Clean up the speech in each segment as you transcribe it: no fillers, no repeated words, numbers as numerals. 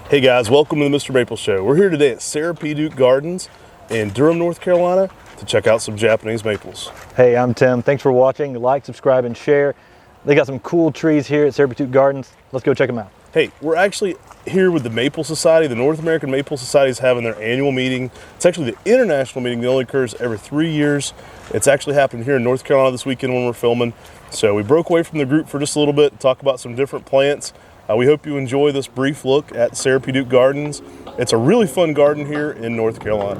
Hey guys, welcome to the Mr. Maple Show. We're here today at Sarah P. Duke Gardens in Durham, North Carolina to check out some Japanese maples. Hey, I'm Tim. Thanks for watching. Like, subscribe, and share. They got some cool trees here at Sarah P. Duke Gardens. Let's go check them out. Hey, we're actually here with the Maple Society. The North American Maple Society is having their annual meeting. It's actually the international meeting that only occurs every 3 years. It's actually happening here in North Carolina this weekend when we're filming. So we broke away from the group for just a little bit to talk about some different plants. We hope you enjoy this brief look at Sarah P. Duke Gardens. It's a really fun garden here in North Carolina.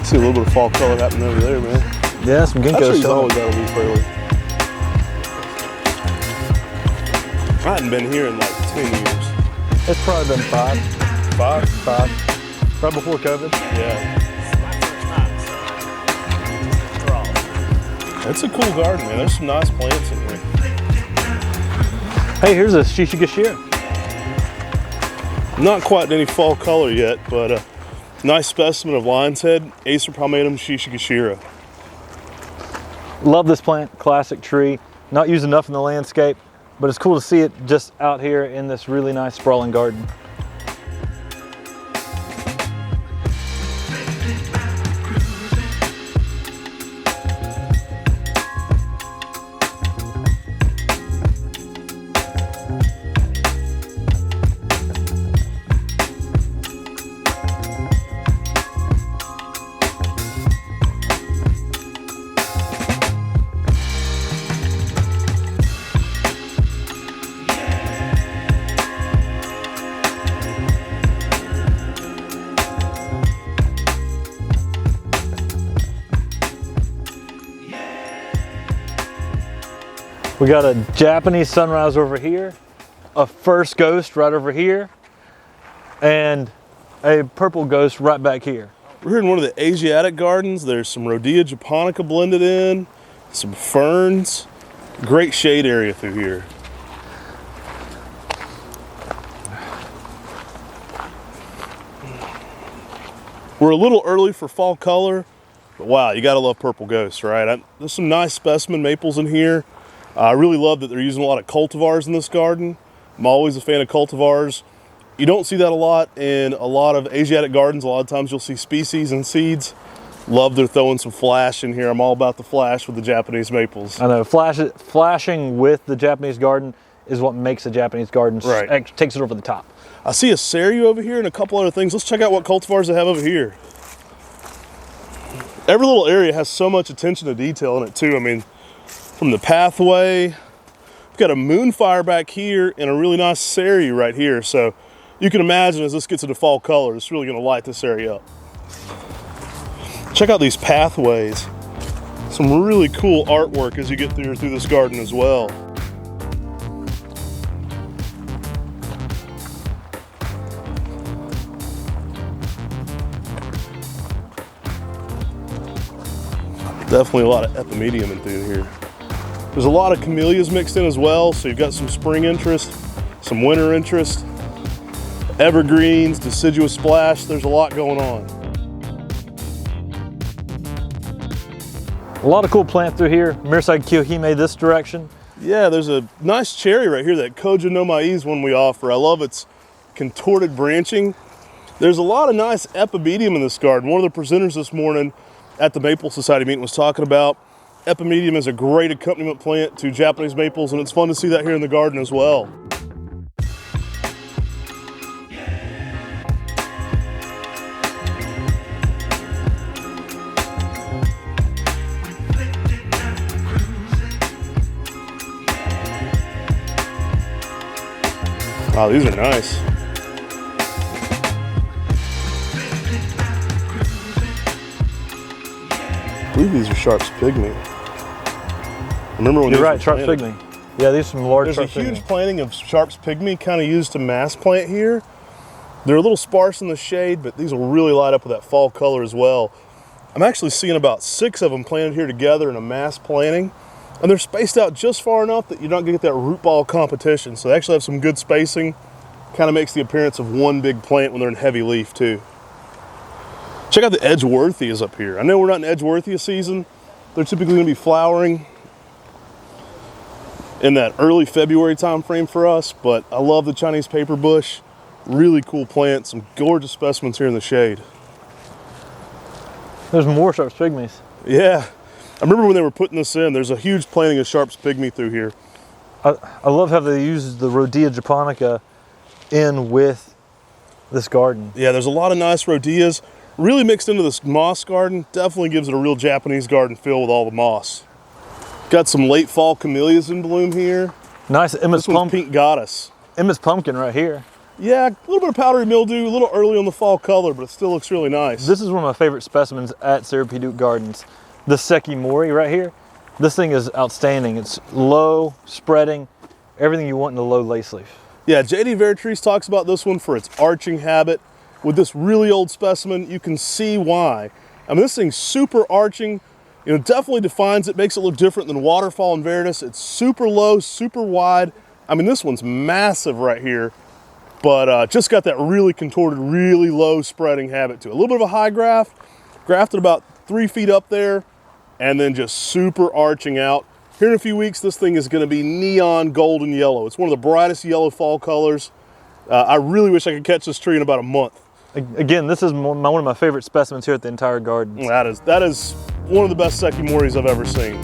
See a little bit of fall color happening over there, man. Yeah, some ginkgos. Always got a leaf early. I hadn't been here in like 10 years. It's probably been five. Right before COVID. Yeah. It's a cool garden, man. There's some nice plants in here. Hey, here's a shishigashira. Not quite any fall color yet, but a nice specimen of lion's head, Acer palmatum shishigashira. Love this plant, classic tree. Not used enough in the landscape, but it's cool to see it just out here in this really nice sprawling garden. We got a Japanese sunrise over here, a first ghost right over here, and a purple ghost right back here. We're here in one of the Asiatic gardens. There's some Rhodea japonica blended in, some ferns, great shade area through here. We're a little early for fall color, but wow, you gotta love purple ghosts, right? There's some nice specimen maples in here. I really love that they're using a lot of cultivars in this garden. I'm always a fan of cultivars. You don't see that a lot in a lot of Asiatic gardens. A lot of times you'll see species and seeds. Love they're throwing some flash in here. I'm all about the flash with the Japanese maples. I know, flashing with the Japanese garden is what makes the Japanese garden, right. Takes it over the top. I see a cereal over here and a couple other things. Let's check out what cultivars they have over here. Every little area has so much attention to detail in it too. I mean, from the pathway, we've got a moonfire back here and a really nice cereal right here. So you can imagine as this gets into fall color, it's really gonna light this area up. Check out these pathways. Some really cool artwork as you get through this garden as well. Definitely a lot of epimedium in through here. There's a lot of camellias mixed in as well, so you've got some spring interest, some winter interest, evergreens, deciduous splash. There's a lot going on. A lot of cool plants through here. Mirsai Kyohime this direction. Yeah, there's a nice cherry right here, that Kojo no Maize one we offer. I love its contorted branching. There's a lot of nice epimedium in this garden. One of the presenters this morning at the Maple Society meeting was talking about epimedium is a great accompaniment plant to Japanese maples, and it's fun to see that here in the garden as well. Wow, these are nice. I believe these are Sharp's Pygmy. Remember when you're right, Sharp's Pygmy. Yeah, these are some large Sharp's Pygmy. There's a huge planting of Sharp's Pygmy kind of used to mass plant here. They're a little sparse in the shade, but these will really light up with that fall color as well. I'm actually seeing about 6 of them planted here together in a mass planting, and they're spaced out just far enough that you're not gonna get that root ball competition. So they actually have some good spacing. Kind of makes the appearance of one big plant when they're in heavy leaf too. Check out the Edgeworthia up here. I know we're not in Edgeworthia season, They're typically going to be flowering in that early February time frame for us, but I love the Chinese paper bush. Really cool plant, some gorgeous specimens here in the shade. There's more Sharps pygmies. Yeah, I remember when they were putting this in, there's a huge planting of Sharps pygmy through here. I love how they use the Rhodea japonica in with this garden. Yeah, there's a lot of nice rhodeas. Really mixed into this moss garden. Definitely gives it a real Japanese garden feel with all the moss. Got some late fall camellias in bloom here. Nice Emmett's Pink Goddess. Emmett's pumpkin right here. Yeah, a little bit of powdery mildew, a little early on the fall color, but it still looks really nice. This is one of my favorite specimens at Sarah P. Duke Gardens. The Sekimori right here. This thing is outstanding. It's low, spreading, everything you want in a low lace leaf. Yeah, J.D. Vertrees talks about this one for its arching habit. With this really old specimen, you can see why. I mean, this thing's super arching. You know, definitely defines it, makes it look different than Waterfall and Veritas. It's super low, super wide. I mean, this one's massive right here, but just got that really contorted, really low spreading habit to it. A little bit of a high graft, grafted about 3 feet up there, and then just super arching out. Here in a few weeks, this thing is going to be neon golden yellow. It's one of the brightest yellow fall colors. I really wish I could catch this tree in about a month. Again, this is one of my favorite specimens here at the entire garden. That is one of the best Sekimoris I've ever seen.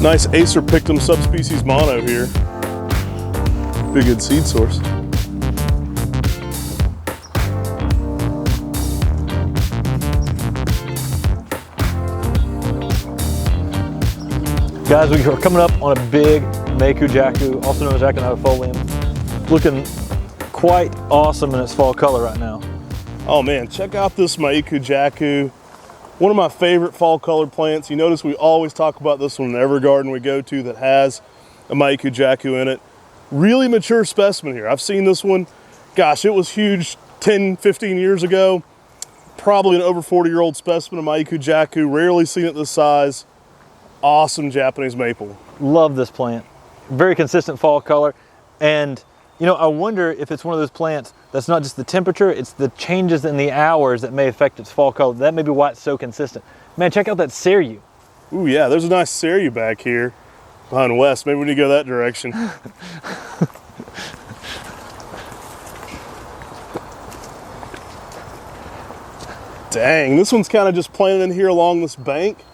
Nice Acer pictum subspecies mono here. Be a good seed source. Guys, we are coming up on a big Meiku Jaku, also known as Echinifolium. Looking quite awesome in its fall color right now. Oh man, check out this Meiku Jaku. One of my favorite fall colored plants. You notice we always talk about this one in every garden we go to that has a Meiku Jaku in it. Really mature specimen here. I've seen this one, gosh, it was huge 10, 15 years ago. Probably an over 40-year-old specimen of Meiku Jaku. Rarely seen it this size. Awesome Japanese maple. Love this plant. Very consistent fall color. And you know, I wonder if it's one of those plants that's not just the temperature, it's the changes in the hours that may affect its fall color. That may be why it's so consistent. Man, check out that Seryu. Ooh yeah, there's a nice Seryu back here behind West. Maybe we need to go that direction. Dang, this one's kind of just planted in here along this bank.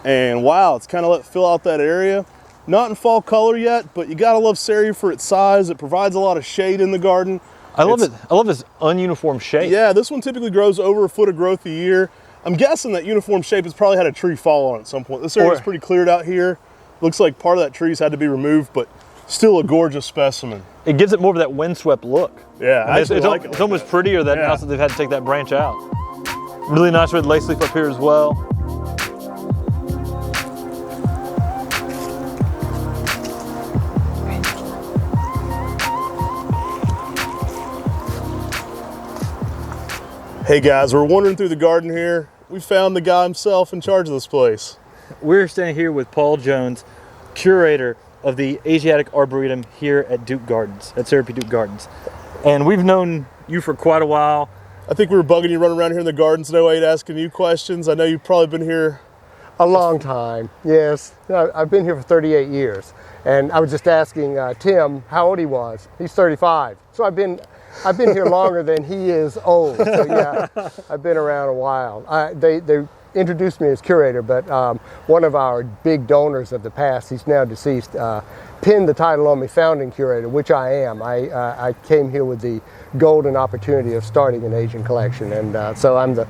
And wow, it's kind of let fill out that area. Not in fall color yet, but you gotta love Seryu for its size. It provides a lot of shade in the garden. I love it. I love this uniform shape. Yeah, this one typically grows over a foot of growth a year. I'm guessing that uniform shape has probably had a tree fall on it at some point. This area is pretty cleared out here. Looks like part of that tree's had to be removed, but still a gorgeous specimen. It gives it more of that windswept look. Yeah, I mean, it's almost prettier than now since they've had to take that branch out. Really nice red lace leaf up here as well. Hey guys, we're wandering through the garden here. We found the guy himself in charge of this place. We're standing here with Paul Jones, curator of the Asiatic Arboretum here at Duke Gardens, at Sarah P. Duke Gardens. And we've known you for quite a while. I think we were bugging you running around here in the gardens today, Wade, asking you questions. I know you've probably been here a long time, yes. I've been here for 38 years. And I was just asking Tim how old he was. He's 35. So I've been here longer than he is old. So yeah, I've been around a while. They introduced me as curator, but one of our big donors of the past, he's now deceased, pinned the title on me, founding curator, which I am. I came here with the golden opportunity of starting an Asian collection, and so I'm the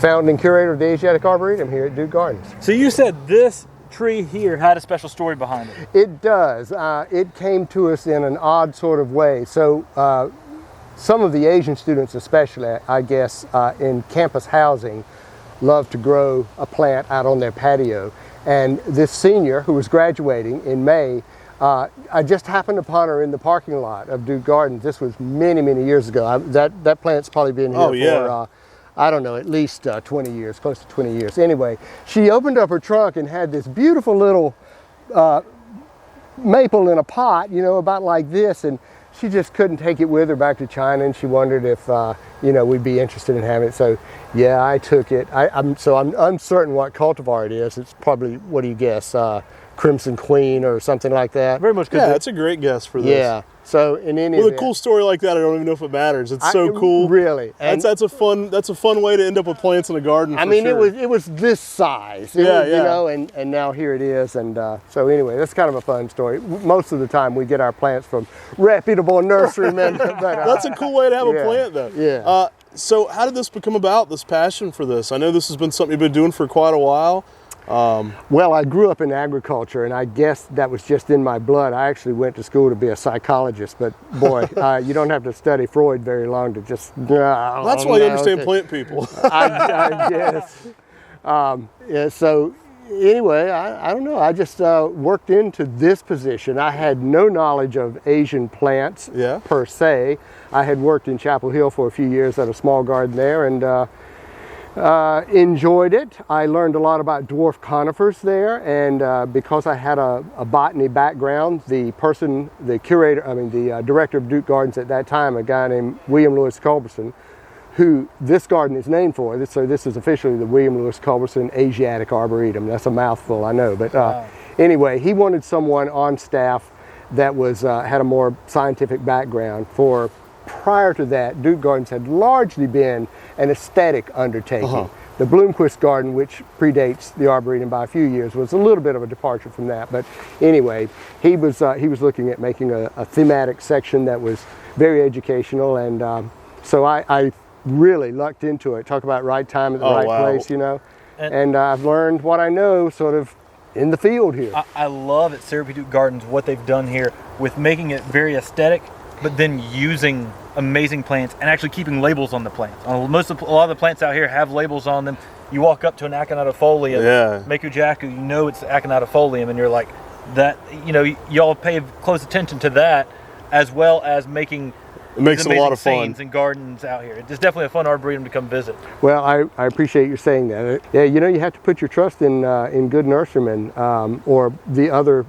founding curator of the Asiatic Arboretum here at Duke Gardens. So you said this tree here had a special story behind it. It does. It came to us in an odd sort of way. So some of the Asian students especially, I guess, in campus housing, love to grow a plant out on their patio. And this senior who was graduating in May, I just happened upon her in the parking lot of Duke Gardens. This was many, many years ago. That plant's probably been here for, I don't know, at least 20 years, close to 20 years. Anyway, she opened up her trunk and had this beautiful little maple in a pot, you know, about like this. And she just couldn't take it with her back to China, and she wondered if you know, we'd be interested in having it. So yeah, I took it. I'm uncertain what cultivar it is. It's probably, what do you guess, Crimson Queen or something like that. Very much good. Yeah, that's a great guess for this. Yeah. So in any with event, a cool story like that, I don't even know if it matters. It's so cool. Really. That's a fun way to end up with plants in a garden. I mean, sure. it was this size. You know, and now here it is. And so anyway, that's kind of a fun story. Most of the time we get our plants from reputable nurserymen. But, that's a cool way to have a plant, though. Yeah. So how did this become about, this passion for this? I know this has been something you've been doing for quite a while. Well, I grew up in agriculture, and I guess that was just in my blood. I actually went to school to be a psychologist, but boy, you don't have to study Freud very long to just... That's why you understand plant people. I guess. Yeah, so anyway, I don't know. I just worked into this position. I had no knowledge of Asian plants per se. I had worked in Chapel Hill for a few years at a small garden there, and enjoyed it. I learned a lot about dwarf conifers there, and because I had a botany background, the director of Duke Gardens at that time, a guy named William Lewis Culberson, who this garden is named for. So this is officially the William Lewis Culberson Asiatic Arboretum. That's a mouthful, I know, but anyway, he wanted someone on staff that was had a more scientific background. Prior to that, Duke Gardens had largely been an aesthetic undertaking. The Bloomquist Garden, which predates the Arboretum by a few years, was a little bit of a departure from that. But anyway, he was looking at making a thematic section that was very educational, and so I really lucked into it. Talk about right time at the right place, you know. And I've learned what I know sort of in the field here. I love at Syrupy Duke Gardens what they've done here with making it very aesthetic, but then using amazing plants and actually keeping labels on the plants. A lot of the plants out here have labels on them. You walk up to an aconitafolium, Maku-Jaku, you know it's aconitafolium, and you're like, that, you know, y'all pay close attention to that, as well as making it makes it a lot of fun scenes and gardens out here. It's definitely a fun arboretum to come visit. Well, I appreciate you saying that. Yeah, you know, you have to put your trust in good nurserymen or the other,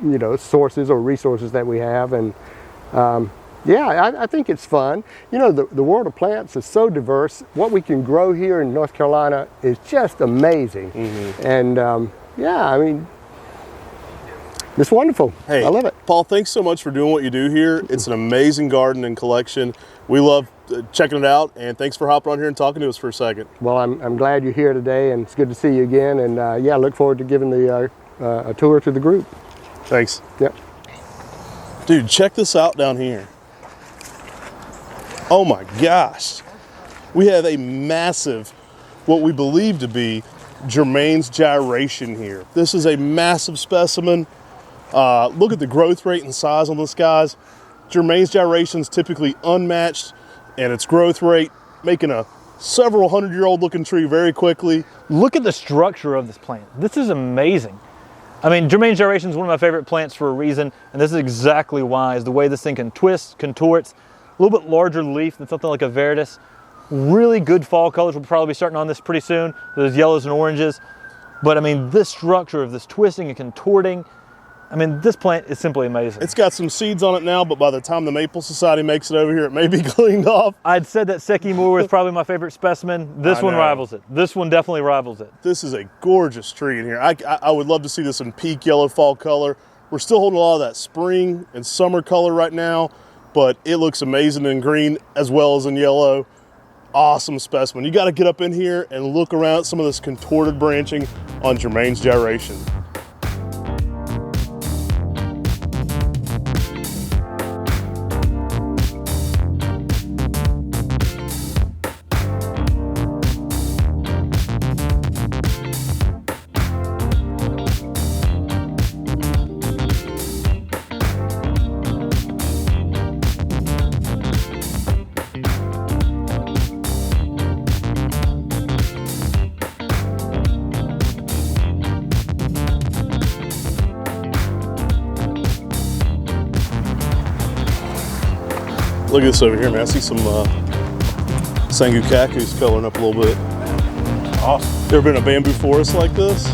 you know, sources or resources that we have, and yeah, I think it's fun. You know, the world of plants is so diverse. What we can grow here in North Carolina is just amazing. And yeah, I mean, it's wonderful. Hey, I love it. Paul, thanks so much for doing what you do here. It's an amazing garden and collection. We love checking it out, and thanks for hopping on here and talking to us for a second. Well, I'm glad you're here today, and it's good to see you again. And yeah, I look forward to giving a tour to the group. Thanks. Yep. Dude, check this out down here. Oh my gosh. We have a massive, what we believe to be Germain's gyration here. This is a massive specimen. Look at the growth rate and size on this, guys. Germain's gyration is typically unmatched in its growth rate, making a several hundred-year-old looking tree very quickly. Look at the structure of this plant. This is amazing. I mean, Germain's gyration is one of my favorite plants for a reason, and this is exactly why, is the way this thing can twist, contorts, a little bit larger leaf than something like a Veritas. Really good fall colors. We'll probably be starting on this pretty soon, those yellows and oranges. But I mean, this structure of this twisting and contorting, I mean, this plant is simply amazing. It's got some seeds on it now, but by the time the Maple Society makes it over here, it may be cleaned off. I'd said that Seki Moore was probably my favorite specimen. This one rivals it. This one definitely rivals it. This is a gorgeous tree in here. I would love to see this in peak yellow fall color. We're still holding a lot of that spring and summer color right now, but it looks amazing in green as well as in yellow. Awesome specimen. You got to get up in here and look around at some of this contorted branching on Germain's gyration. Look at this over here, man. I see some Sangu cactus coloring up a little bit. Awesome. You ever been in a bamboo forest like this?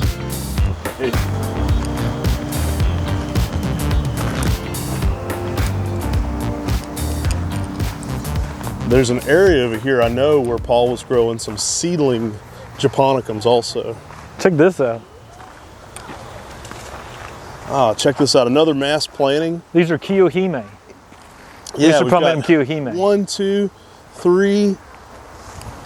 There's an area over here I know where Paul was growing some seedling japonicums also. Check this out. Oh, check this out, another mass planting. These are Kiyohime. Yeah, we've got Kiyohime. 1, 2, 3.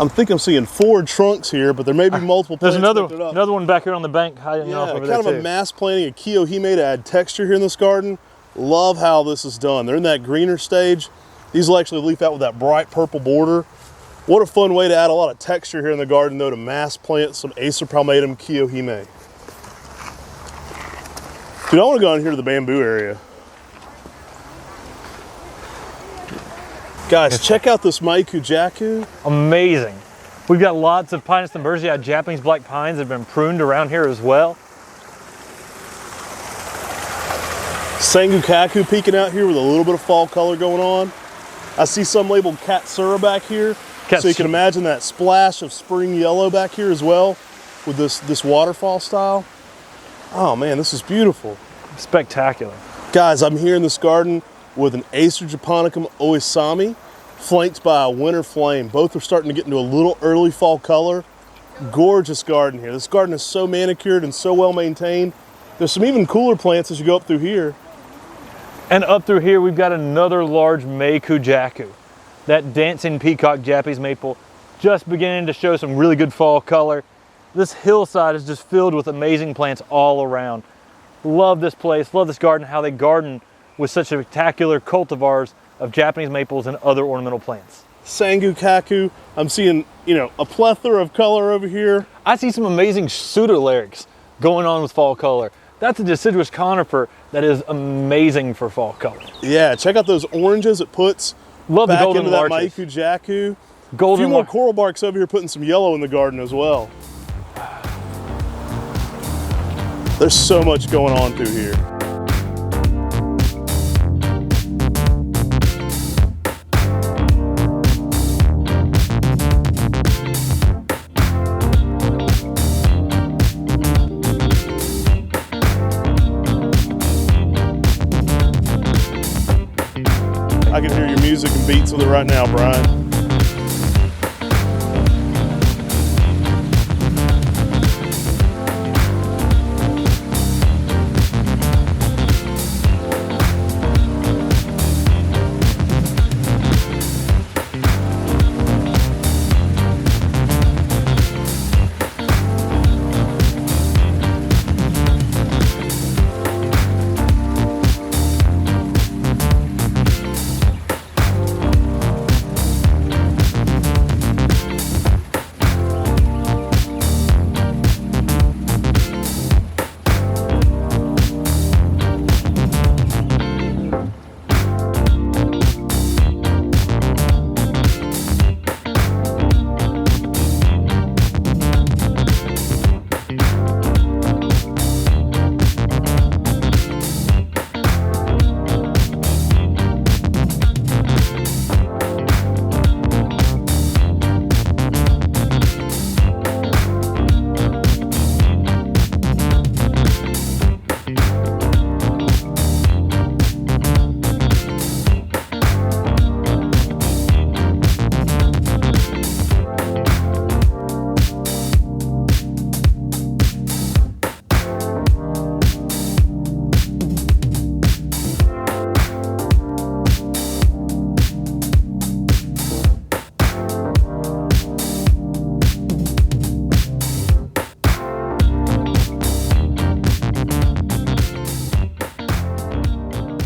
I'm seeing 4 trunks here, but there may be multiple plants. There's another one back here on the bank hiding off over there kind of a mass planting of Kiyohime to add texture here in this garden. Love how this is done. They're in that greener stage. These will actually leaf out with that bright purple border. What a fun way to add a lot of texture here in the garden, though, to mass plant some Acer palmatum Kiyohime. Dude, I want to go in here to the bamboo area. Guys, check out this Maikujaku. Amazing. We've got lots of Pinus thunbergii, Japanese black pines that have been pruned around here as well. Sangukaku peeking out here with a little bit of fall color going on. I see some labeled Katsura back here. So you can imagine that splash of spring yellow back here as well with this waterfall style. Oh man, this is beautiful. Spectacular. Guys, I'm here in this garden with an Acer japonicum oisami, flanked by a winter flame. Both are starting to get into a little early fall color. Gorgeous garden here. This garden is so manicured and so well maintained. There's some even cooler plants as you go up through here. And up through here, we've got another large Maikujaku. That dancing peacock Japanese maple just beginning to show some really good fall color. This hillside is just filled with amazing plants all around. Love this place, love this garden, how they garden with such spectacular cultivars of Japanese maples and other ornamental plants. Sangukaku, I'm seeing, a plethora of color over here. I see some amazing pseudolyrics going on with fall color. That's a deciduous conifer that is amazing for fall color. Yeah, check out those oranges it puts Love back the golden into that larches. Maikujaku. Golden a few more coral barks over here putting some yellow in the garden as well. There's so much going on through here. I can hear your music and beats with it right now, Brian.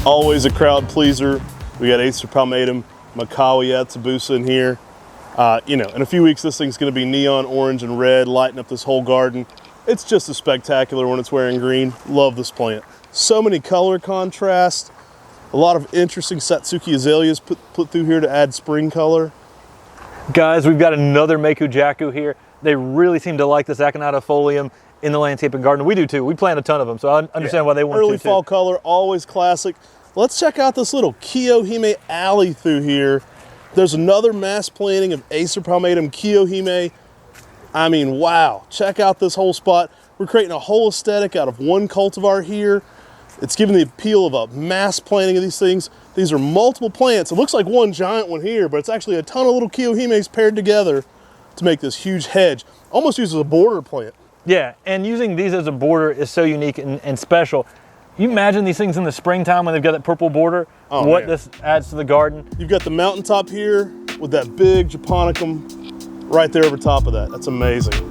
Always a crowd pleaser. We got Acer palmatum, Makawi Atsubusa in here. In a few weeks, this thing's gonna be neon orange and red, lighting up this whole garden. It's just as spectacular when it's wearing green. Love this plant. So many color contrast. A lot of interesting Satsuki azaleas put through here to add spring color. Guys, we've got another Maikujaku here. They really seem to like this Aconita folium in the landscaping garden. We do too. We plant a ton of them, so I understand why they want to Early fall color, always classic. Let's check out this little Kiyohime alley through here. There's another mass planting of Acer palmatum Kiyohime. I mean, wow. Check out this whole spot. We're creating a whole aesthetic out of one cultivar here. It's giving the appeal of a mass planting of these things. These are multiple plants. It looks like one giant one here, but it's actually a ton of little kiyohimes paired together to make this huge hedge. Almost used as a border plant. Yeah, and using these as a border is so unique and special. You imagine these things in the springtime when they've got that purple border, what this adds to the garden. You've got the mountaintop here with that big japonicum right there over top of that. That's amazing.